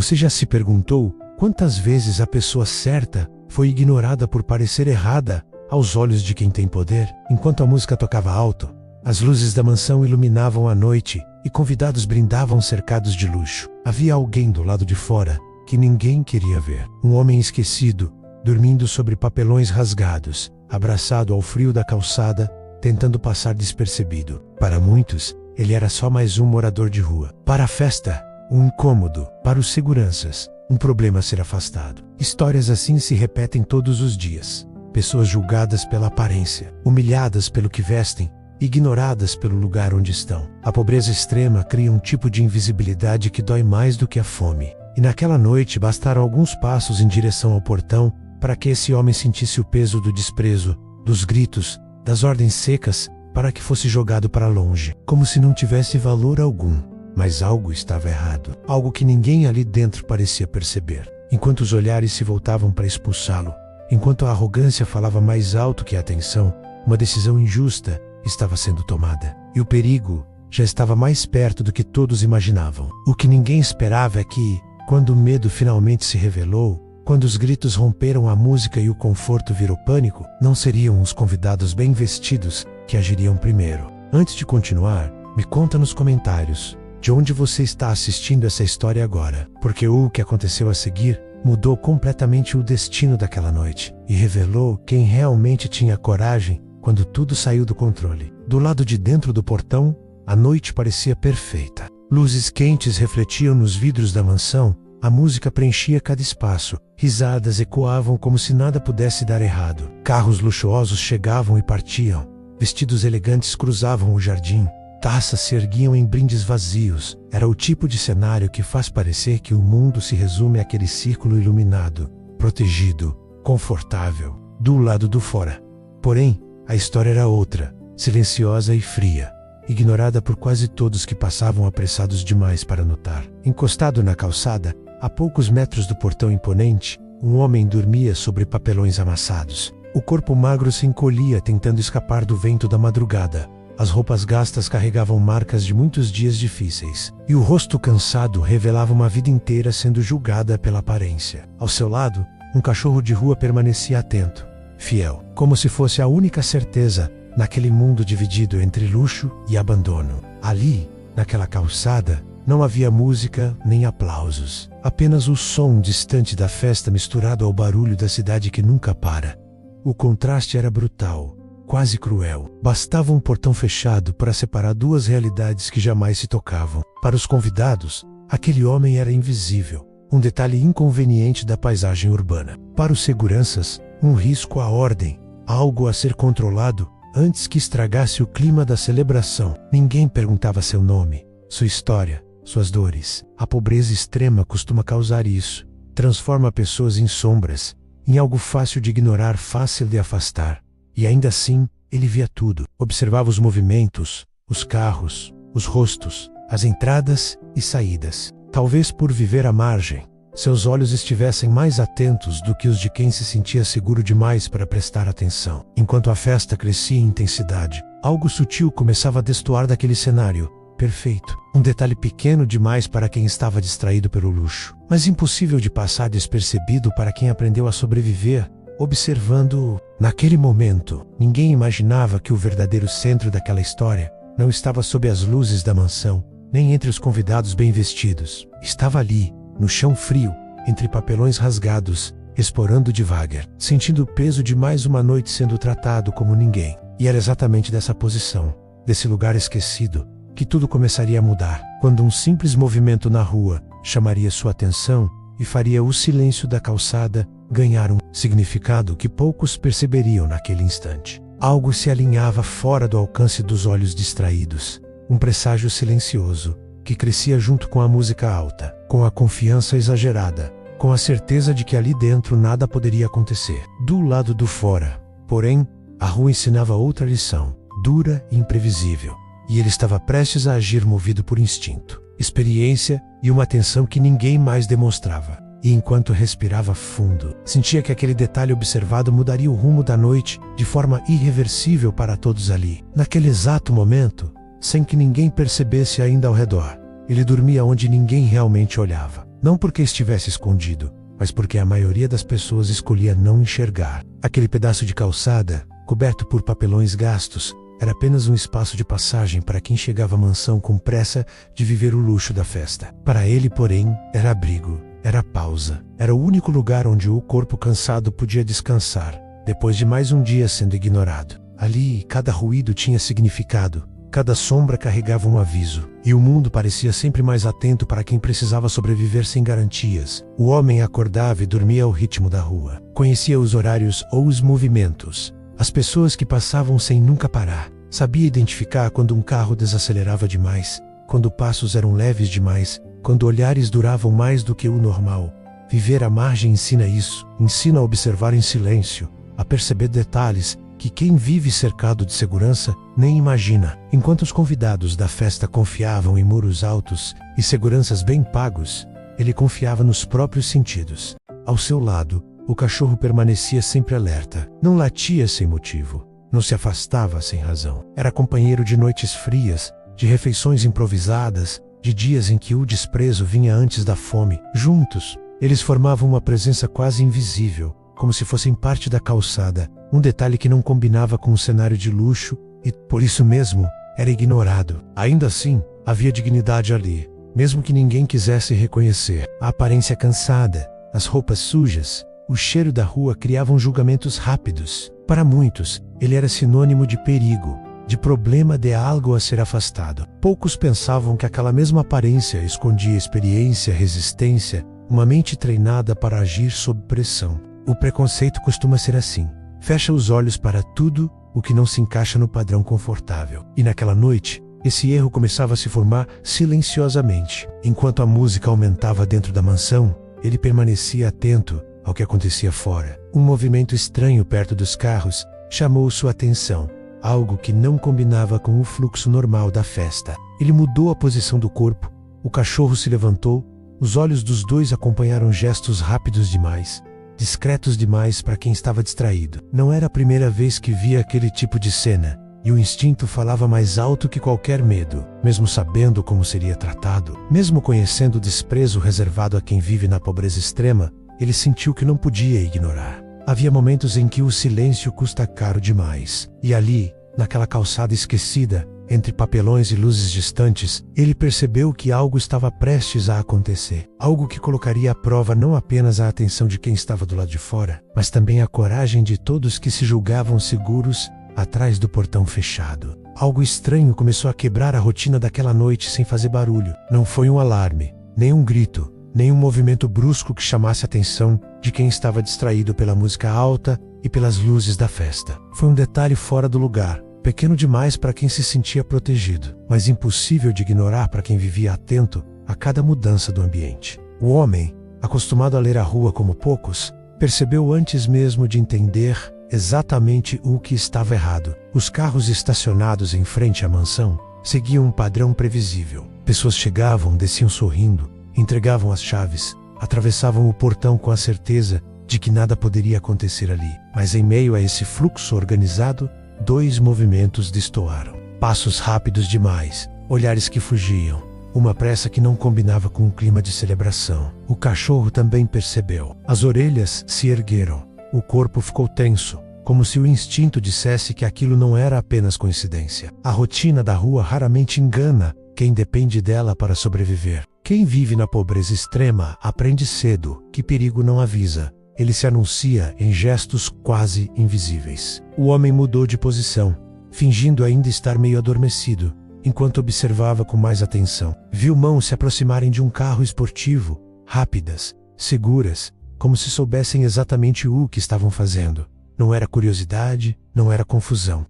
Você já se perguntou quantas vezes a pessoa certa foi ignorada por parecer errada aos olhos de quem tem poder? Enquanto a música tocava alto, as luzes da mansão iluminavam a noite e convidados brindavam cercados de luxo. Havia alguém do lado de fora que ninguém queria ver. Um homem esquecido, dormindo sobre papelões rasgados, abraçado ao frio da calçada, tentando passar despercebido. Para muitos, ele era só mais um morador de rua. Para a festa, um incômodo. Para os seguranças, um problema a ser afastado. Histórias assim se repetem todos os dias. Pessoas julgadas pela aparência, humilhadas pelo que vestem, ignoradas pelo lugar onde estão. A pobreza extrema cria um tipo de invisibilidade que dói mais do que a fome. E naquela noite bastaram alguns passos em direção ao portão para que esse homem sentisse o peso do desprezo, dos gritos, das ordens secas, para que fosse jogado para longe, como se não tivesse valor algum. Mas algo estava errado, algo que ninguém ali dentro parecia perceber. Enquanto os olhares se voltavam para expulsá-lo, enquanto a arrogância falava mais alto que a atenção, uma decisão injusta estava sendo tomada. E o perigo já estava mais perto do que todos imaginavam. O que ninguém esperava é que, quando o medo finalmente se revelou, quando os gritos romperam a música e o conforto virou pânico, não seriam os convidados bem vestidos que agiriam primeiro. Antes de continuar, me conta nos comentários de onde você está assistindo essa história agora, porque o que aconteceu a seguir mudou completamente o destino daquela noite e revelou quem realmente tinha coragem quando tudo saiu do controle. Do lado de dentro do portão, a noite parecia perfeita. Luzes quentes refletiam nos vidros da mansão, a música preenchia cada espaço, risadas ecoavam como se nada pudesse dar errado. Carros luxuosos chegavam e partiam, vestidos elegantes cruzavam o jardim, taças se erguiam em brindes vazios. Era o tipo de cenário que faz parecer que o mundo se resume àquele círculo iluminado, protegido, confortável, do lado do fora. Porém, a história era outra, silenciosa e fria, ignorada por quase todos que passavam apressados demais para notar. Encostado na calçada, a poucos metros do portão imponente, um homem dormia sobre papelões amassados. O corpo magro se encolhia tentando escapar do vento da madrugada. As roupas gastas carregavam marcas de muitos dias difíceis, e o rosto cansado revelava uma vida inteira sendo julgada pela aparência. Ao seu lado, um cachorro de rua permanecia atento, fiel, como se fosse a única certeza naquele mundo dividido entre luxo e abandono. Ali, naquela calçada, não havia música nem aplausos, apenas o som distante da festa misturado ao barulho da cidade que nunca para. O contraste era brutal, quase cruel. Bastava um portão fechado para separar duas realidades que jamais se tocavam. Para os convidados, aquele homem era invisível, um detalhe inconveniente da paisagem urbana. Para os seguranças, um risco à ordem, algo a ser controlado antes que estragasse o clima da celebração. Ninguém perguntava seu nome, sua história, suas dores. A pobreza extrema costuma causar isso. Transforma pessoas em sombras, em algo fácil de ignorar, fácil de afastar. E ainda assim, ele via tudo. Observava os movimentos, os carros, os rostos, as entradas e saídas. Talvez por viver à margem, seus olhos estivessem mais atentos do que os de quem se sentia seguro demais para prestar atenção. Enquanto a festa crescia em intensidade, algo sutil começava a destoar daquele cenário perfeito. Um detalhe pequeno demais para quem estava distraído pelo luxo, mas impossível de passar despercebido para quem aprendeu a sobreviver, observando. Naquele momento, ninguém imaginava que o verdadeiro centro daquela história não estava sob as luzes da mansão, nem entre os convidados bem vestidos. Estava ali, no chão frio, entre papelões rasgados, explorando devagar, sentindo o peso de mais uma noite sendo tratado como ninguém. E era exatamente dessa posição, desse lugar esquecido, que tudo começaria a mudar, quando um simples movimento na rua chamaria sua atenção e faria o silêncio da calçada ganhar um significado que poucos perceberiam naquele instante. Algo se alinhava fora do alcance dos olhos distraídos, um presságio silencioso, que crescia junto com a música alta, com a confiança exagerada, com a certeza de que ali dentro nada poderia acontecer. Do lado do fora, porém, a rua ensinava outra lição, dura e imprevisível, e ele estava prestes a agir movido por instinto, experiência e uma atenção que ninguém mais demonstrava. E enquanto respirava fundo, sentia que aquele detalhe observado mudaria o rumo da noite de forma irreversível para todos ali. Naquele exato momento, sem que ninguém percebesse ainda ao redor, ele dormia onde ninguém realmente olhava. Não porque estivesse escondido, mas porque a maioria das pessoas escolhia não enxergar. Aquele pedaço de calçada, coberto por papelões gastos, era apenas um espaço de passagem para quem chegava à mansão com pressa de viver o luxo da festa. Para ele, porém, era abrigo, era pausa, era o único lugar onde o corpo cansado podia descansar, depois de mais um dia sendo ignorado. Ali, cada ruído tinha significado, cada sombra carregava um aviso, e o mundo parecia sempre mais atento para quem precisava sobreviver sem garantias. O homem acordava e dormia ao ritmo da rua. Conhecia os horários ou os movimentos, as pessoas que passavam sem nunca parar. Sabia identificar quando um carro desacelerava demais, quando passos eram leves demais, quando olhares duravam mais do que o normal. Viver à margem ensina isso, ensina a observar em silêncio, a perceber detalhes que quem vive cercado de segurança nem imagina. Enquanto os convidados da festa confiavam em muros altos e seguranças bem pagos, ele confiava nos próprios sentidos. Ao seu lado, o cachorro permanecia sempre alerta. Não latia sem motivo, não se afastava sem razão. Era companheiro de noites frias, de refeições improvisadas, de dias em que o desprezo vinha antes da fome. Juntos, eles formavam uma presença quase invisível, como se fossem parte da calçada, um detalhe que não combinava com o cenário de luxo e, por isso mesmo, era ignorado. Ainda assim, havia dignidade ali, mesmo que ninguém quisesse reconhecer. A aparência cansada, as roupas sujas, o cheiro da rua criavam julgamentos rápidos. Para muitos, ele era sinônimo de perigo, de problema, de algo a ser afastado. Poucos pensavam que aquela mesma aparência escondia experiência, resistência, uma mente treinada para agir sob pressão. O preconceito costuma ser assim. Fecha os olhos para tudo o que não se encaixa no padrão confortável. E naquela noite, esse erro começava a se formar silenciosamente. Enquanto a música aumentava dentro da mansão, ele permanecia atento ao que acontecia fora. Um movimento estranho perto dos carros chamou sua atenção, algo que não combinava com o fluxo normal da festa. Ele mudou a posição do corpo, o cachorro se levantou, os olhos dos dois acompanharam gestos rápidos demais, discretos demais para quem estava distraído. Não era a primeira vez que via aquele tipo de cena, e o instinto falava mais alto que qualquer medo. Mesmo sabendo como seria tratado, mesmo conhecendo o desprezo reservado a quem vive na pobreza extrema, ele sentiu que não podia ignorar. Havia momentos em que o silêncio custa caro demais. E ali, naquela calçada esquecida, entre papelões e luzes distantes, ele percebeu que algo estava prestes a acontecer. Algo que colocaria à prova não apenas a atenção de quem estava do lado de fora, mas também a coragem de todos que se julgavam seguros atrás do portão fechado. Algo estranho começou a quebrar a rotina daquela noite sem fazer barulho. Não foi um alarme, nem um grito, nem um movimento brusco que chamasse a atenção de quem estava distraído pela música alta e pelas luzes da festa. Foi um detalhe fora do lugar, pequeno demais para quem se sentia protegido, mas impossível de ignorar para quem vivia atento a cada mudança do ambiente. O homem, acostumado a ler a rua como poucos, percebeu antes mesmo de entender exatamente o que estava errado. Os carros estacionados em frente à mansão seguiam um padrão previsível. Pessoas chegavam, desciam sorrindo, entregavam as chaves, atravessavam o portão com a certeza de que nada poderia acontecer ali. Mas em meio a esse fluxo organizado, dois movimentos destoaram. Passos rápidos demais, olhares que fugiam, uma pressa que não combinava com um clima de celebração. O cachorro também percebeu. As orelhas se ergueram, o corpo ficou tenso, como se o instinto dissesse que aquilo não era apenas coincidência. A rotina da rua raramente engana quem depende dela para sobreviver. Quem vive na pobreza extrema aprende cedo que perigo não avisa. Ele se anuncia em gestos quase invisíveis. O homem mudou de posição, fingindo ainda estar meio adormecido, enquanto observava com mais atenção. Viu mãos se aproximarem de um carro esportivo, rápidas, seguras, como se soubessem exatamente o que estavam fazendo. Não era curiosidade, não era confusão.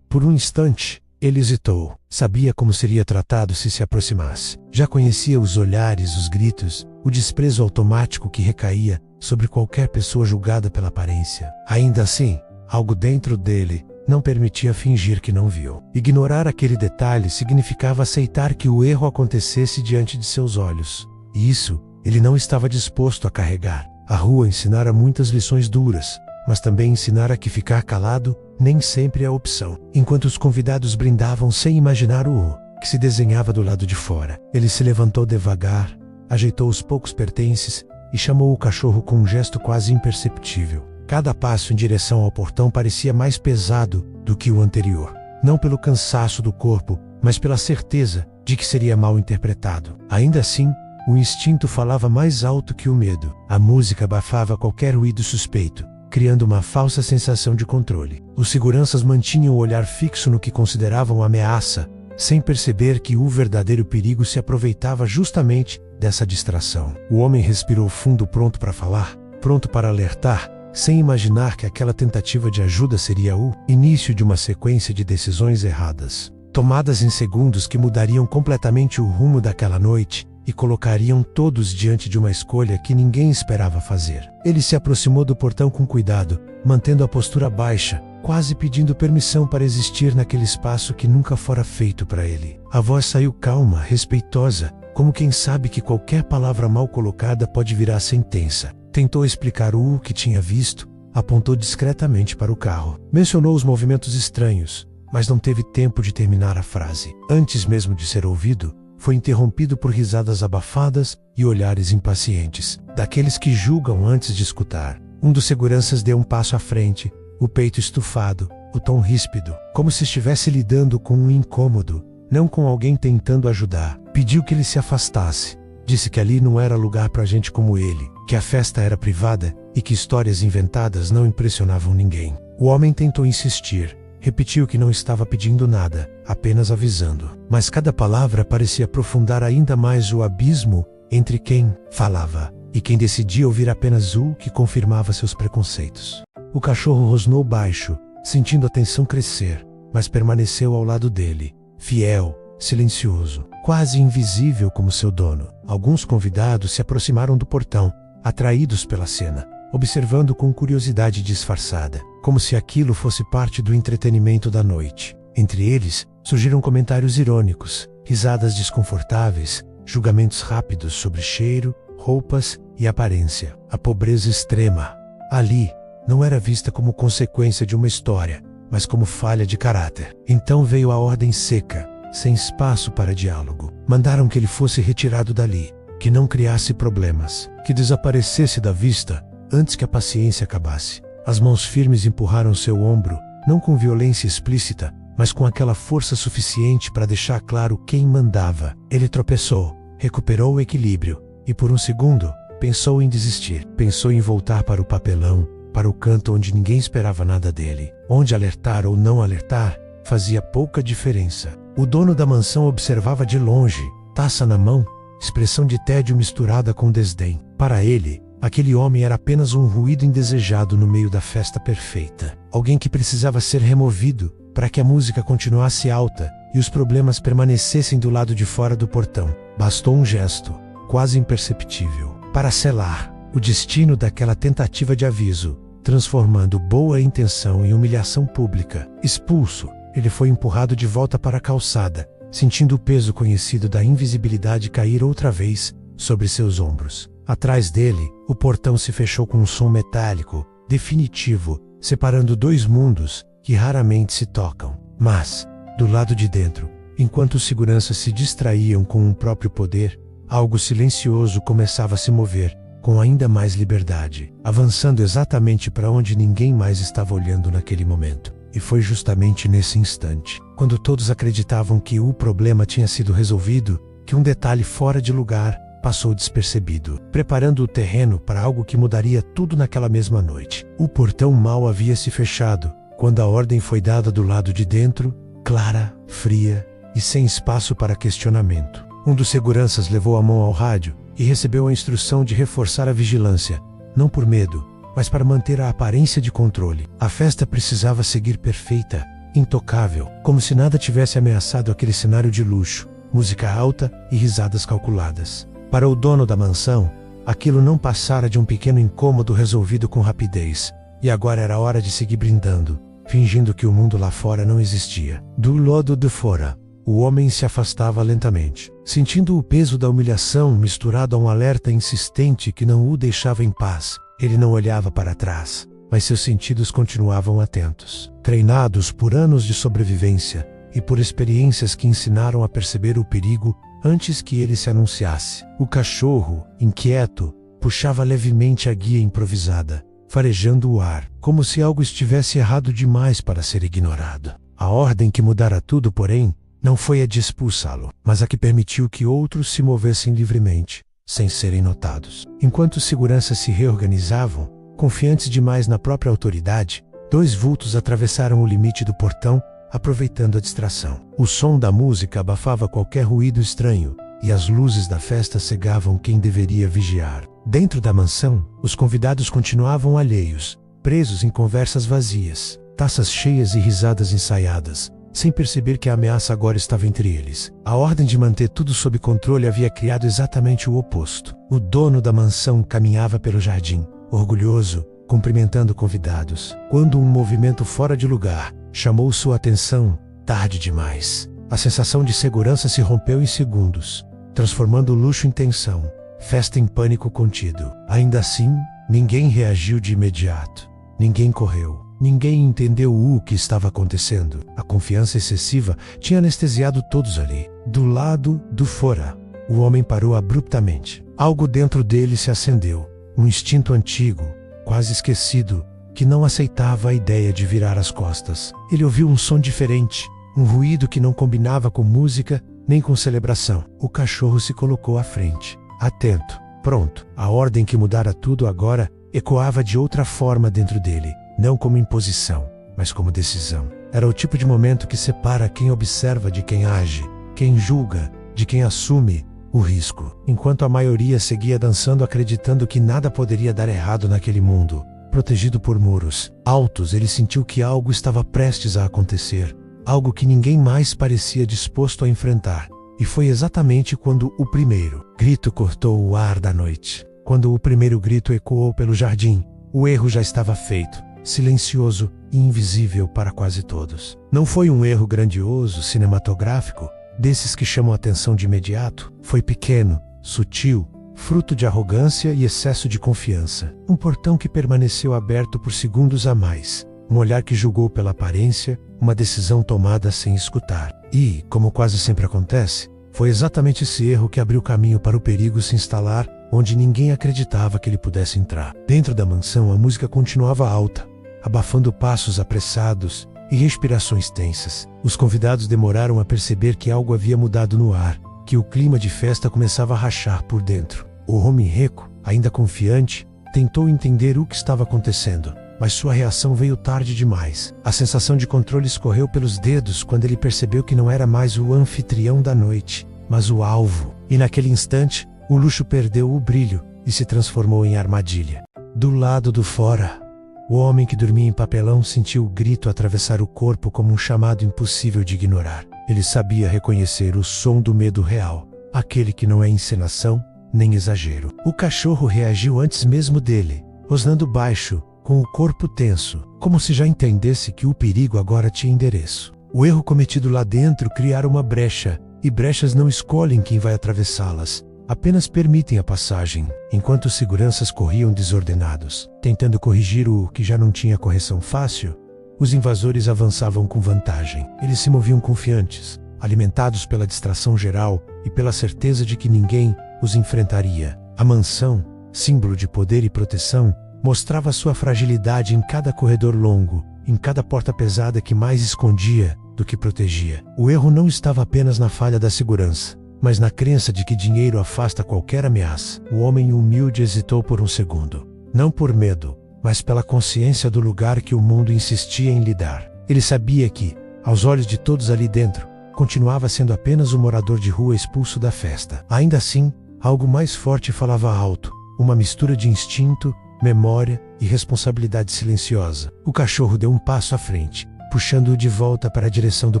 Por um instante, ele hesitou. Sabia como seria tratado se aproximasse. Já conhecia os olhares, os gritos, o desprezo automático que recaía sobre qualquer pessoa julgada pela aparência. Ainda assim, algo dentro dele não permitia fingir que não viu. Ignorar aquele detalhe significava aceitar que o erro acontecesse diante de seus olhos. E isso ele não estava disposto a carregar. A rua ensinara muitas lições duras, mas também ensinara que ficar calado nem sempre é a opção. Enquanto os convidados brindavam sem imaginar o que se desenhava do lado de fora, ele se levantou devagar, ajeitou os poucos pertences e chamou o cachorro com um gesto quase imperceptível. Cada passo em direção ao portão parecia mais pesado do que o anterior. Não pelo cansaço do corpo, mas pela certeza de que seria mal interpretado. Ainda assim, o instinto falava mais alto que o medo. A música abafava qualquer ruído suspeito, criando uma falsa sensação de controle. Os seguranças mantinham o olhar fixo no que consideravam ameaça, sem perceber que o verdadeiro perigo se aproveitava justamente dessa distração. O homem respirou fundo, pronto para falar, pronto para alertar, sem imaginar que aquela tentativa de ajuda seria o início de uma sequência de decisões erradas, tomadas em segundos que mudariam completamente o rumo daquela noite e colocariam todos diante de uma escolha que ninguém esperava fazer. Ele se aproximou do portão com cuidado, mantendo a postura baixa, quase pedindo permissão para existir naquele espaço que nunca fora feito para ele. A voz saiu calma, respeitosa, como quem sabe que qualquer palavra mal colocada pode virar sentença. Tentou explicar o que tinha visto, apontou discretamente para o carro. Mencionou os movimentos estranhos, mas não teve tempo de terminar a frase. Antes mesmo de ser ouvido, foi interrompido por risadas abafadas e olhares impacientes, daqueles que julgam antes de escutar. Um dos seguranças deu um passo à frente, o peito estufado, o tom ríspido, como se estivesse lidando com um incômodo, não com alguém tentando ajudar. Pediu que ele se afastasse. Disse que ali não era lugar para gente como ele, que a festa era privada e que histórias inventadas não impressionavam ninguém. O homem tentou insistir. Repetiu que não estava pedindo nada, apenas avisando. Mas cada palavra parecia aprofundar ainda mais o abismo entre quem falava e quem decidia ouvir apenas o que confirmava seus preconceitos. O cachorro rosnou baixo, sentindo a tensão crescer, mas permaneceu ao lado dele, fiel, silencioso, quase invisível como seu dono. Alguns convidados se aproximaram do portão, atraídos pela cena, observando com curiosidade disfarçada, como se aquilo fosse parte do entretenimento da noite. Entre eles, surgiram comentários irônicos, risadas desconfortáveis, julgamentos rápidos sobre cheiro, roupas e aparência. A pobreza extrema, ali, não era vista como consequência de uma história, mas como falha de caráter. Então veio a ordem seca, sem espaço para diálogo. Mandaram que ele fosse retirado dali, que não criasse problemas, que desaparecesse da vista antes que a paciência acabasse. As mãos firmes empurraram seu ombro, não com violência explícita, mas com aquela força suficiente para deixar claro quem mandava. Ele tropeçou, recuperou o equilíbrio, e por um segundo, pensou em desistir. Pensou em voltar para o papelão, para o canto onde ninguém esperava nada dele, onde alertar ou não alertar fazia pouca diferença. O dono da mansão observava de longe, taça na mão, expressão de tédio misturada com desdém. Para ele, aquele homem era apenas um ruído indesejado no meio da festa perfeita. Alguém que precisava ser removido para que a música continuasse alta e os problemas permanecessem do lado de fora do portão. Bastou um gesto, quase imperceptível, para selar o destino daquela tentativa de aviso, transformando boa intenção em humilhação pública. Expulso, ele foi empurrado de volta para a calçada, sentindo o peso conhecido da invisibilidade cair outra vez sobre seus ombros. Atrás dele, o portão se fechou com um som metálico, definitivo, separando dois mundos que raramente se tocam. Mas, do lado de dentro, enquanto os seguranças se distraíam com o próprio poder, algo silencioso começava a se mover, com ainda mais liberdade, avançando exatamente para onde ninguém mais estava olhando naquele momento. E foi justamente nesse instante, quando todos acreditavam que o problema tinha sido resolvido, que um detalhe fora de lugar passou despercebido, preparando o terreno para algo que mudaria tudo naquela mesma noite. O portão mal havia se fechado, quando a ordem foi dada do lado de dentro, clara, fria e sem espaço para questionamento. Um dos seguranças levou a mão ao rádio e recebeu a instrução de reforçar a vigilância, não por medo, mas para manter a aparência de controle. A festa precisava seguir perfeita, intocável, como se nada tivesse ameaçado aquele cenário de luxo, música alta e risadas calculadas. Para o dono da mansão, aquilo não passara de um pequeno incômodo resolvido com rapidez, e agora era hora de seguir brindando, fingindo que o mundo lá fora não existia. Do lado de fora, o homem se afastava lentamente, sentindo o peso da humilhação misturado a um alerta insistente que não o deixava em paz. Ele não olhava para trás, mas seus sentidos continuavam atentos, treinados por anos de sobrevivência e por experiências que ensinaram a perceber o perigo antes que ele se anunciasse. O cachorro, inquieto, puxava levemente a guia improvisada, farejando o ar, como se algo estivesse errado demais para ser ignorado. A ordem que mudara tudo, porém, não foi a de expulsá-lo, mas a que permitiu que outros se movessem livremente, sem serem notados. Enquanto os seguranças se reorganizavam, confiantes demais na própria autoridade, 2 vultos atravessaram o limite do portão, aproveitando a distração. O som da música abafava qualquer ruído estranho, e as luzes da festa cegavam quem deveria vigiar. Dentro da mansão, os convidados continuavam alheios, presos em conversas vazias, taças cheias e risadas ensaiadas, sem perceber que a ameaça agora estava entre eles. A ordem de manter tudo sob controle havia criado exatamente o oposto. O dono da mansão caminhava pelo jardim, orgulhoso, cumprimentando convidados, quando um movimento fora de lugar chamou sua atenção. Tarde demais. A sensação de segurança se rompeu em segundos, transformando o luxo em tensão, festa em pânico contido. Ainda assim, ninguém reagiu de imediato. Ninguém correu. Ninguém entendeu o que estava acontecendo. A confiança excessiva tinha anestesiado todos ali. Do lado do fora, o homem parou abruptamente. Algo dentro dele se acendeu. Um instinto antigo, quase esquecido, que não aceitava a ideia de virar as costas. Ele ouviu um som diferente, um ruído que não combinava com música nem com celebração. O cachorro se colocou à frente, atento, pronto. A ordem que mudara tudo agora ecoava de outra forma dentro dele, não como imposição, mas como decisão. Era o tipo de momento que separa quem observa de quem age, quem julga de quem assume o risco. Enquanto a maioria seguia dançando, acreditando que nada poderia dar errado naquele mundo, protegido por muros altos, ele sentiu que algo estava prestes a acontecer, algo que ninguém mais parecia disposto a enfrentar. E foi exatamente quando o primeiro grito cortou o ar da noite. Quando o primeiro grito ecoou pelo jardim, o erro já estava feito, silencioso e invisível para quase todos. Não foi um erro grandioso, cinematográfico, desses que chamam a atenção de imediato. Foi pequeno, sutil, fruto de arrogância e excesso de confiança. Um portão que permaneceu aberto por segundos a mais. Um olhar que julgou pela aparência, uma decisão tomada sem escutar. E, como quase sempre acontece, foi exatamente esse erro que abriu caminho para o perigo se instalar onde ninguém acreditava que ele pudesse entrar. Dentro da mansão, a música continuava alta, abafando passos apressados e respirações tensas. Os convidados demoraram a perceber que algo havia mudado no ar, que o clima de festa começava a rachar por dentro. O homem Reco, ainda confiante, tentou entender o que estava acontecendo, mas sua reação veio tarde demais. A sensação de controle escorreu pelos dedos quando ele percebeu que não era mais o anfitrião da noite, mas o alvo. E naquele instante, o luxo perdeu o brilho e se transformou em armadilha. Do lado do fora, o homem que dormia em papelão sentiu o grito atravessar o corpo como um chamado impossível de ignorar. Ele sabia reconhecer o som do medo real, aquele que não é encenação nem exagero. O cachorro reagiu antes mesmo dele, rosnando baixo, com o corpo tenso, como se já entendesse que o perigo agora tinha endereço. O erro cometido lá dentro criara uma brecha, e brechas não escolhem quem vai atravessá-las, apenas permitem a passagem. Enquanto os seguranças corriam desordenados, tentando corrigir o que já não tinha correção fácil, os invasores avançavam com vantagem. Eles se moviam confiantes, alimentados pela distração geral e pela certeza de que ninguém os enfrentaria. A mansão, símbolo de poder e proteção, mostrava sua fragilidade em cada corredor longo, em cada porta pesada que mais escondia do que protegia. O erro não estava apenas na falha da segurança, mas na crença de que dinheiro afasta qualquer ameaça. O homem humilde hesitou por um segundo, não por medo, mas pela consciência do lugar que o mundo insistia em lhe dar. Ele sabia que, aos olhos de todos ali dentro, continuava sendo apenas um morador de rua expulso da festa. Ainda assim, algo mais forte falava alto, uma mistura de instinto, memória e responsabilidade silenciosa. O cachorro deu um passo à frente, puxando-o de volta para a direção do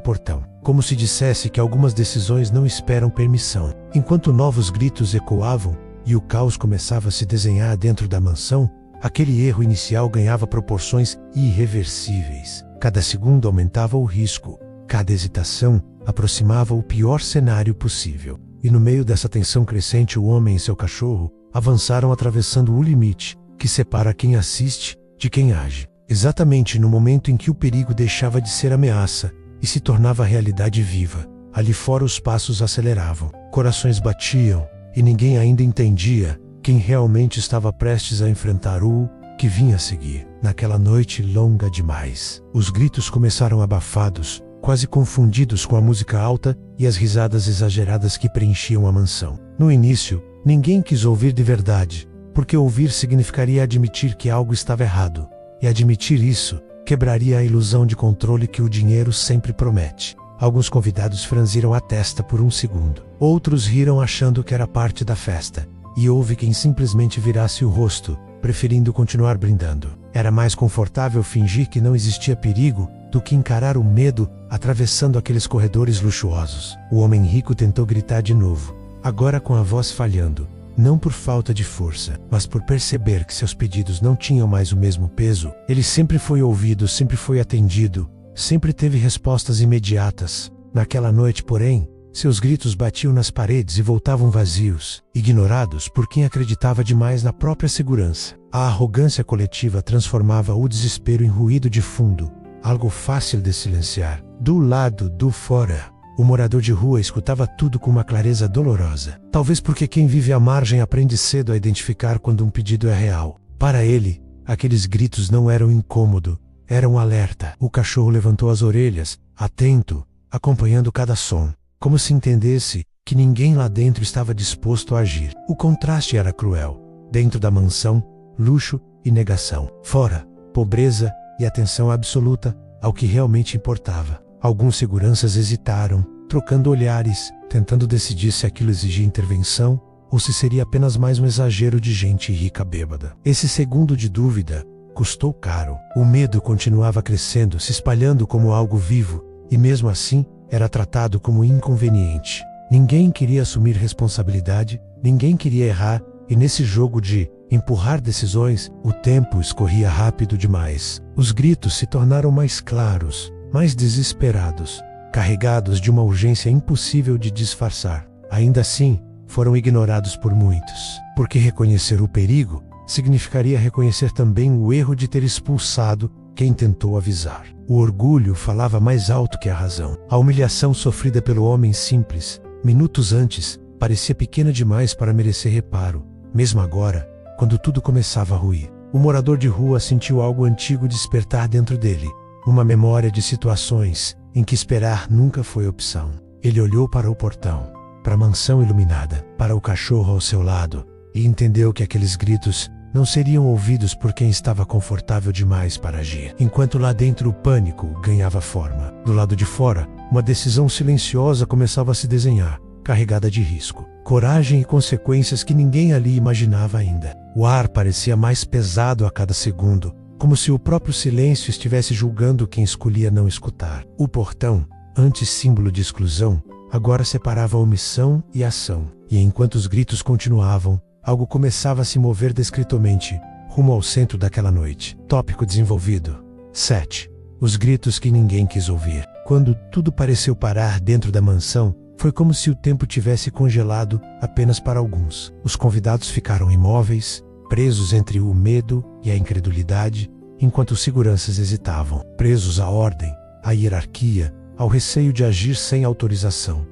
portão, como se dissesse que algumas decisões não esperam permissão. Enquanto novos gritos ecoavam e o caos começava a se desenhar dentro da mansão, aquele erro inicial ganhava proporções irreversíveis. Cada segundo aumentava o risco, cada hesitação aproximava o pior cenário possível. E no meio dessa tensão crescente, o homem e seu cachorro avançaram atravessando o limite que separa quem assiste de quem age. Exatamente no momento em que o perigo deixava de ser ameaça e se tornava realidade viva, ali fora os passos aceleravam, Corações batiam, e ninguém ainda entendia quem realmente estava prestes a enfrentar o que vinha a seguir. Naquela noite longa demais, os gritos começaram abafados, quase confundidos com a música alta e as risadas exageradas que preenchiam a mansão. No início, ninguém quis ouvir de verdade, porque ouvir significaria admitir que algo estava errado, e admitir isso quebraria a ilusão de controle que o dinheiro sempre promete. Alguns convidados franziram a testa por um segundo. Outros riram achando que era parte da festa, e houve quem simplesmente virasse o rosto, preferindo continuar brindando. Era mais confortável fingir que não existia perigo do que encarar o medo atravessando aqueles corredores luxuosos. O homem rico tentou gritar de novo, agora com a voz falhando, não por falta de força, mas por perceber que seus pedidos não tinham mais o mesmo peso. Ele sempre foi ouvido, sempre foi atendido, sempre teve respostas imediatas. Naquela noite, porém, seus gritos batiam nas paredes e voltavam vazios, ignorados por quem acreditava demais na própria segurança. A arrogância coletiva transformava o desespero em ruído de fundo, algo fácil de silenciar. Do lado do fora, o morador de rua escutava tudo com uma clareza dolorosa. Talvez porque quem vive à margem aprende cedo a identificar quando um pedido é real. Para ele, aqueles gritos não eram incômodo, eram um alerta. O cachorro levantou as orelhas, atento, acompanhando cada som, como se entendesse que ninguém lá dentro estava disposto a agir. O contraste era cruel. Dentro da mansão, luxo e negação. Fora, pobreza e atenção absoluta ao que realmente importava. Alguns seguranças hesitaram, trocando olhares, tentando decidir se aquilo exigia intervenção ou se seria apenas mais um exagero de gente rica bêbada. Esse segundo de dúvida custou caro. O medo continuava crescendo, se espalhando como algo vivo, e mesmo assim era tratado como inconveniente. Ninguém queria assumir responsabilidade, ninguém queria errar, e nesse jogo de empurrar decisões, o tempo escorria rápido demais. Os gritos se tornaram mais claros, mais desesperados, carregados de uma urgência impossível de disfarçar. Ainda assim, foram ignorados por muitos, porque reconhecer o perigo significaria reconhecer também o erro de ter expulsado quem tentou avisar. O orgulho falava mais alto que a razão. A humilhação sofrida pelo homem simples, minutos antes, parecia pequena demais para merecer reparo, mesmo agora, quando tudo começava a ruir. O morador de rua sentiu algo antigo despertar dentro dele, uma memória de situações em que esperar nunca foi opção. Ele olhou para o portão, para a mansão iluminada, para o cachorro ao seu lado, e entendeu que aqueles gritos não seriam ouvidos por quem estava confortável demais para agir. Enquanto lá dentro o pânico ganhava forma. Do lado de fora, uma decisão silenciosa começava a se desenhar, carregada de risco, coragem e consequências que ninguém ali imaginava ainda. O ar parecia mais pesado a cada segundo, como se o próprio silêncio estivesse julgando quem escolhia não escutar. O portão, antes símbolo de exclusão, agora separava a omissão e a ação. E enquanto os gritos continuavam, algo começava a se mover discretamente, rumo ao centro daquela noite. Tópico desenvolvido. 7. Os gritos que ninguém quis ouvir. Quando tudo pareceu parar dentro da mansão, foi como se o tempo tivesse congelado apenas para alguns. Os convidados ficaram imóveis, presos entre o medo e a incredulidade, enquanto os seguranças hesitavam, presos à ordem, à hierarquia, ao receio de agir sem autorização.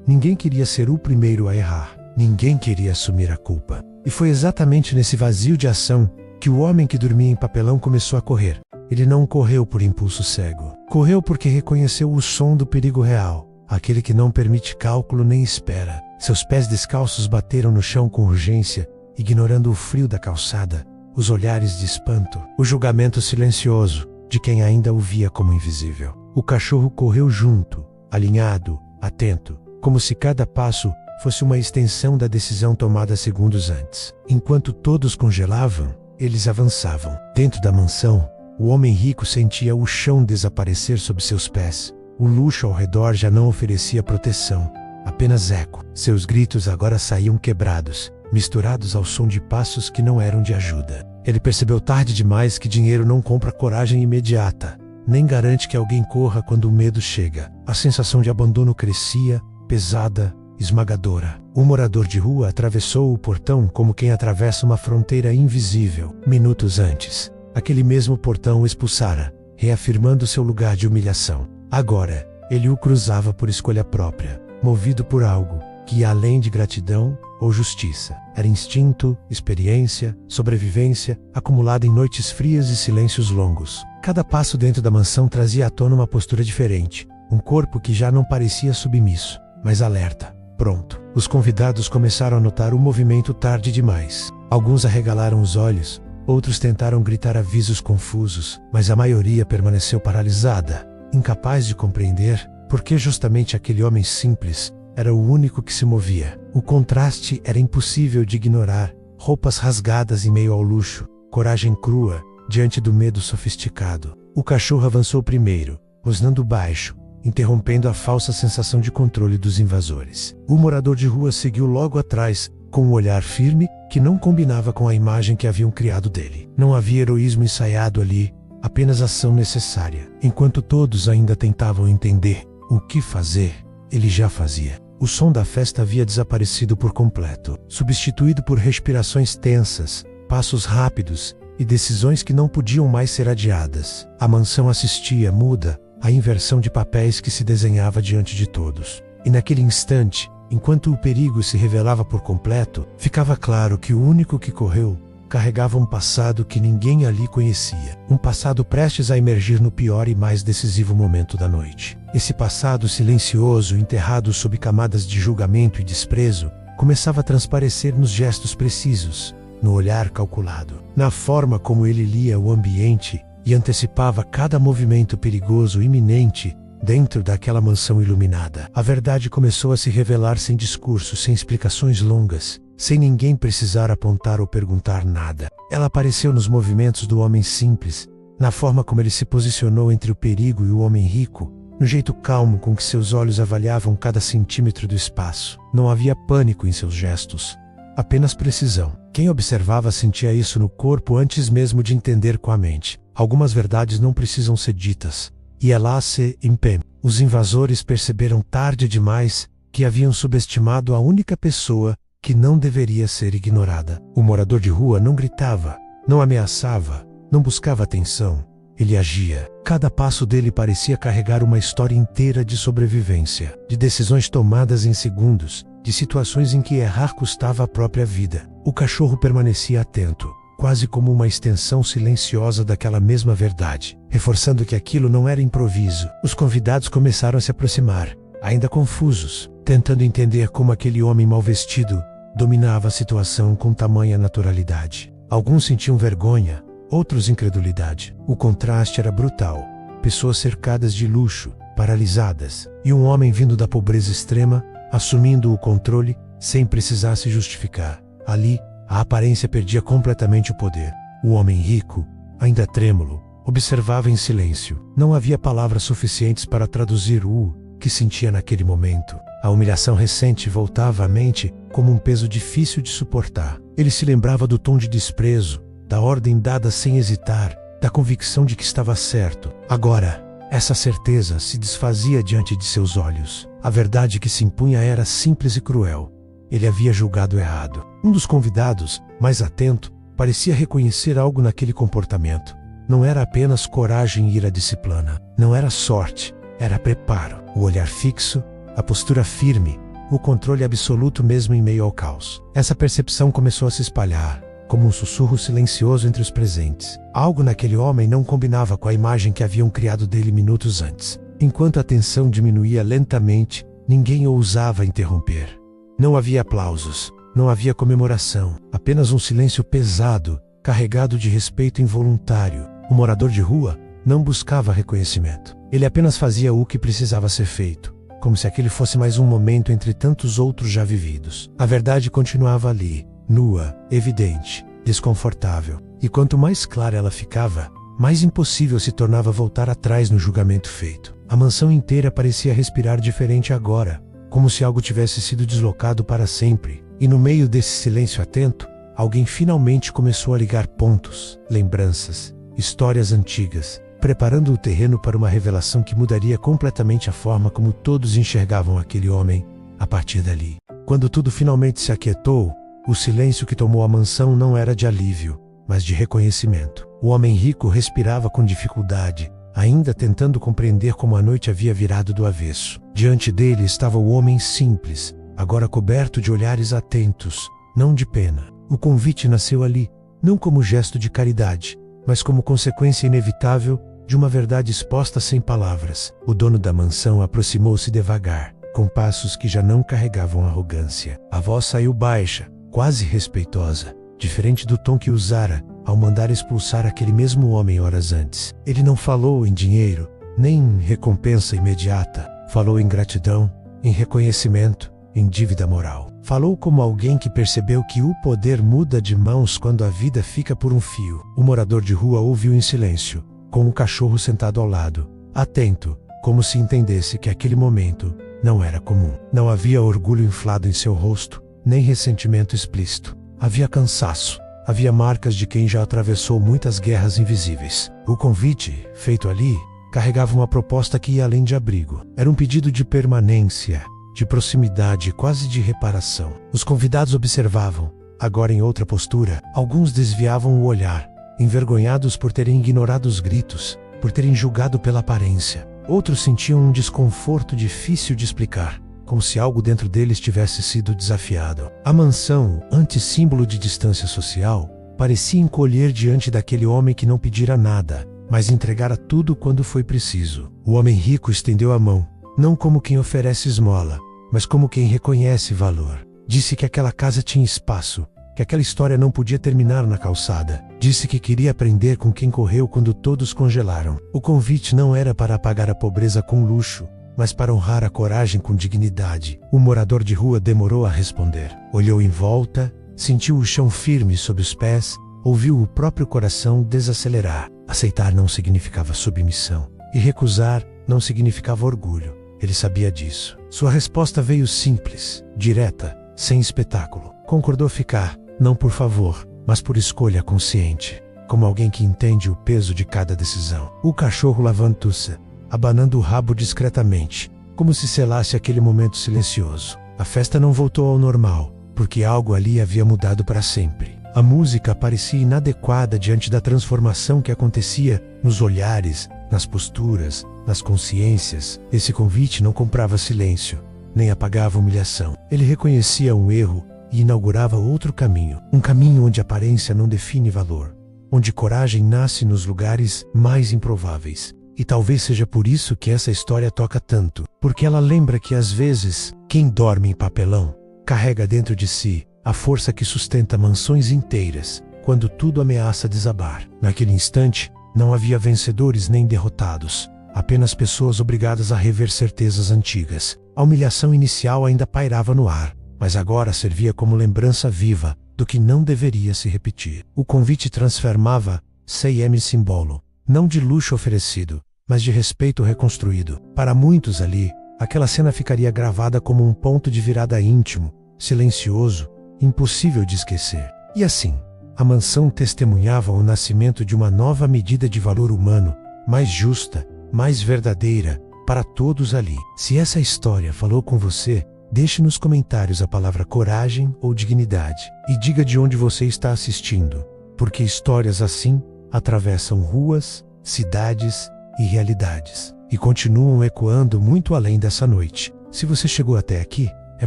Ninguém queria ser o primeiro a errar. Ninguém queria assumir a culpa. E foi exatamente nesse vazio de ação que o homem que dormia em papelão começou a correr. Ele não correu por impulso cego. Correu porque reconheceu o som do perigo real, aquele que não permite cálculo nem espera. Seus pés descalços bateram no chão com urgência, ignorando o frio da calçada, os olhares de espanto, o julgamento silencioso de quem ainda o via como invisível. O cachorro correu junto, alinhado, atento, como se cada passo fosse uma extensão da decisão tomada segundos antes. Enquanto todos congelavam, eles avançavam. Dentro da mansão, o homem rico sentia o chão desaparecer sob seus pés. O luxo ao redor já não oferecia proteção, apenas eco. Seus gritos agora saíam quebrados, misturados ao som de passos que não eram de ajuda. Ele percebeu tarde demais que dinheiro não compra coragem imediata, nem garante que alguém corra quando o medo chega. A sensação de abandono crescia, pesada, esmagadora. O morador de rua atravessou o portão como quem atravessa uma fronteira invisível. Minutos antes, aquele mesmo portão o expulsara, reafirmando seu lugar de humilhação. Agora, ele o cruzava por escolha própria, movido por algo que ia além de gratidão ou justiça. Era instinto, experiência, sobrevivência, acumulada em noites frias e silêncios longos. Cada passo dentro da mansão trazia à tona uma postura diferente, um corpo que já não parecia submisso, mas alerta, pronto. Os convidados começaram a notar o movimento tarde demais. Alguns arregalaram os olhos, outros tentaram gritar avisos confusos, mas a maioria permaneceu paralisada, incapaz de compreender por que justamente aquele homem simples era o único que se movia. O contraste era impossível de ignorar. Roupas rasgadas em meio ao luxo, coragem crua diante do medo sofisticado. O cachorro avançou primeiro, rosnando baixo, interrompendo a falsa sensação de controle dos invasores. O morador de rua seguiu logo atrás, com um olhar firme que não combinava com a imagem que haviam criado dele. Não havia heroísmo ensaiado ali, apenas ação necessária. Enquanto todos ainda tentavam entender o que fazer, ele já fazia. O som da festa havia desaparecido por completo, substituído por respirações tensas, passos rápidos e decisões que não podiam mais ser adiadas. A mansão assistia, muda, à inversão de papéis que se desenhava diante de todos. E naquele instante, enquanto o perigo se revelava por completo, ficava claro que o único que correu carregava um passado que ninguém ali conhecia. Um passado prestes a emergir no pior e mais decisivo momento da noite. Esse passado silencioso, enterrado sob camadas de julgamento e desprezo, começava a transparecer nos gestos precisos, no olhar calculado, na forma como ele lia o ambiente e antecipava cada movimento perigoso iminente dentro daquela mansão iluminada. A verdade começou a se revelar sem discurso, sem explicações longas, sem ninguém precisar apontar ou perguntar nada. Ela apareceu nos movimentos do homem simples, na forma como ele se posicionou entre o perigo e o homem rico, no jeito calmo com que seus olhos avaliavam cada centímetro do espaço. Não havia pânico em seus gestos, apenas precisão. Quem observava sentia isso no corpo antes mesmo de entender com a mente. Algumas verdades não precisam ser ditas. E ela se impõe. Os invasores perceberam tarde demais que haviam subestimado a única pessoa que não deveria ser ignorada. O morador de rua não gritava, não ameaçava, não buscava atenção. Ele agia. Cada passo dele parecia carregar uma história inteira de sobrevivência, de decisões tomadas em segundos, de situações em que errar custava a própria vida. O cachorro permanecia atento, quase como uma extensão silenciosa daquela mesma verdade, reforçando que aquilo não era improviso. Os convidados começaram a se aproximar, ainda confusos, tentando entender como aquele homem mal vestido dominava a situação com tamanha naturalidade. Alguns sentiam vergonha, outros incredulidade. O contraste era brutal. Pessoas cercadas de luxo, paralisadas, e um homem vindo da pobreza extrema, assumindo o controle sem precisar se justificar. Ali, a aparência perdia completamente o poder. O homem rico, ainda trêmulo, observava em silêncio. Não havia palavras suficientes para traduzir o que sentia naquele momento. A humilhação recente voltava à mente como um peso difícil de suportar. Ele se lembrava do tom de desprezo, da ordem dada sem hesitar, da convicção de que estava certo. Agora, essa certeza se desfazia diante de seus olhos. A verdade que se impunha era simples e cruel. Ele havia julgado errado. Um dos convidados, mais atento, parecia reconhecer algo naquele comportamento. Não era apenas coragem e ira disciplina. Não era sorte, era preparo. O olhar fixo, a postura firme, o controle absoluto mesmo em meio ao caos. Essa percepção começou a se espalhar, como um sussurro silencioso entre os presentes. Algo naquele homem não combinava com a imagem que haviam criado dele minutos antes. Enquanto a tensão diminuía lentamente, ninguém ousava interromper. Não havia aplausos, não havia comemoração, apenas um silêncio pesado, carregado de respeito involuntário. O morador de rua não buscava reconhecimento. Ele apenas fazia o que precisava ser feito, como se aquele fosse mais um momento entre tantos outros já vividos. A verdade continuava ali, nua, evidente, desconfortável. E quanto mais clara ela ficava, mais impossível se tornava voltar atrás no julgamento feito. A mansão inteira parecia respirar diferente agora, como se algo tivesse sido deslocado para sempre. E no meio desse silêncio atento, alguém finalmente começou a ligar pontos, lembranças, histórias antigas, preparando o terreno para uma revelação que mudaria completamente a forma como todos enxergavam aquele homem a partir dali. Quando tudo finalmente se aquietou, o silêncio que tomou a mansão não era de alívio, mas de reconhecimento. O homem rico respirava com dificuldade, ainda tentando compreender como a noite havia virado do avesso. Diante dele estava o homem simples, agora coberto de olhares atentos, não de pena. O convite nasceu ali, não como gesto de caridade, mas como consequência inevitável de uma verdade exposta sem palavras. O dono da mansão aproximou-se devagar, com passos que já não carregavam arrogância. A voz saiu baixa, quase respeitosa, diferente do tom que usara ao mandar expulsar aquele mesmo homem horas antes. Ele não falou em dinheiro, nem em recompensa imediata. Falou em gratidão, em reconhecimento, em dívida moral. Falou como alguém que percebeu que o poder muda de mãos quando a vida fica por um fio. O morador de rua ouviu em silêncio, com o cachorro sentado ao lado, atento, como se entendesse que aquele momento não era comum. Não havia orgulho inflado em seu rosto, nem ressentimento explícito. Havia cansaço. Havia marcas de quem já atravessou muitas guerras invisíveis. O convite, feito ali, carregava uma proposta que ia além de abrigo. Era um pedido de permanência, de proximidade, quase de reparação. Os convidados observavam, agora em outra postura. Alguns desviavam o olhar, envergonhados por terem ignorado os gritos, por terem julgado pela aparência. Outros sentiam um desconforto difícil de explicar, como se algo dentro deles tivesse sido desafiado. A mansão, antes símbolo de distância social, parecia encolher diante daquele homem que não pedira nada, mas entregara tudo quando foi preciso. O homem rico estendeu a mão, não como quem oferece esmola, mas como quem reconhece valor. Disse que aquela casa tinha espaço, que aquela história não podia terminar na calçada. Disse que queria aprender com quem correu quando todos congelaram. O convite não era para apagar a pobreza com luxo, mas para honrar a coragem com dignidade. O morador de rua demorou a responder. Olhou em volta, sentiu o chão firme sob os pés, ouviu o próprio coração desacelerar. Aceitar não significava submissão, e recusar não significava orgulho. Ele sabia disso. Sua resposta veio simples, direta, sem espetáculo. Concordou ficar, não por favor, mas por escolha consciente, como alguém que entende o peso de cada decisão. O cachorro levantou-se, abanando o rabo discretamente, como se selasse aquele momento silencioso. A festa não voltou ao normal, porque algo ali havia mudado para sempre. A música parecia inadequada diante da transformação que acontecia nos olhares, nas posturas, nas consciências. Esse convite não comprava silêncio, nem apagava humilhação. Ele reconhecia um erro e inaugurava outro caminho. Um caminho onde aparência não define valor, onde coragem nasce nos lugares mais improváveis. E talvez seja por isso que essa história toca tanto, porque ela lembra que às vezes, quem dorme em papelão, carrega dentro de si a força que sustenta mansões inteiras, quando tudo ameaça desabar. Naquele instante, não havia vencedores nem derrotados, apenas pessoas obrigadas a rever certezas antigas. A humilhação inicial ainda pairava no ar, mas agora servia como lembrança viva do que não deveria se repetir. O convite transformava C.M. símbolo, não de luxo oferecido, mas de respeito reconstruído. Para muitos ali, aquela cena ficaria gravada como um ponto de virada íntimo, silencioso, impossível de esquecer. E assim, a mansão testemunhava o nascimento de uma nova medida de valor humano, mais justa, mais verdadeira, para todos ali. Se essa história falou com você, deixe nos comentários a palavra coragem ou dignidade, e diga de onde você está assistindo, porque histórias assim atravessam ruas, cidades e realidades, e continuam ecoando muito além dessa noite. Se você chegou até aqui, é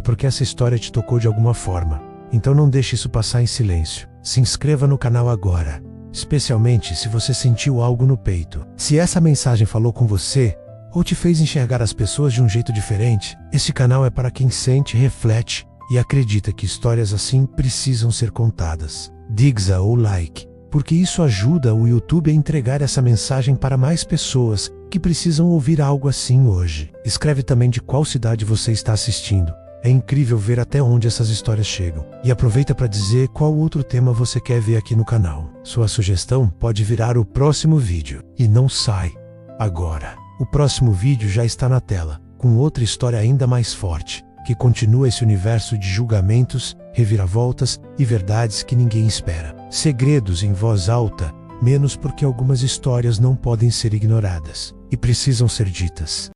porque essa história te tocou de alguma forma. Então não deixe isso passar em silêncio. Se inscreva no canal agora, especialmente se você sentiu algo no peito. Se essa mensagem falou com você, ou te fez enxergar as pessoas de um jeito diferente, esse canal é para quem sente, reflete e acredita que histórias assim precisam ser contadas. Diga ou like, porque isso ajuda o YouTube a entregar essa mensagem para mais pessoas que precisam ouvir algo assim hoje. Escreve também de qual cidade você está assistindo. É incrível ver até onde essas histórias chegam. E aproveita para dizer qual outro tema você quer ver aqui no canal. Sua sugestão pode virar o próximo vídeo. E não sai agora. O próximo vídeo já está na tela, com outra história ainda mais forte, que continua esse universo de julgamentos, reviravoltas e verdades que ninguém espera. Segredos em voz alta, menos porque algumas histórias não podem ser ignoradas e precisam ser ditas.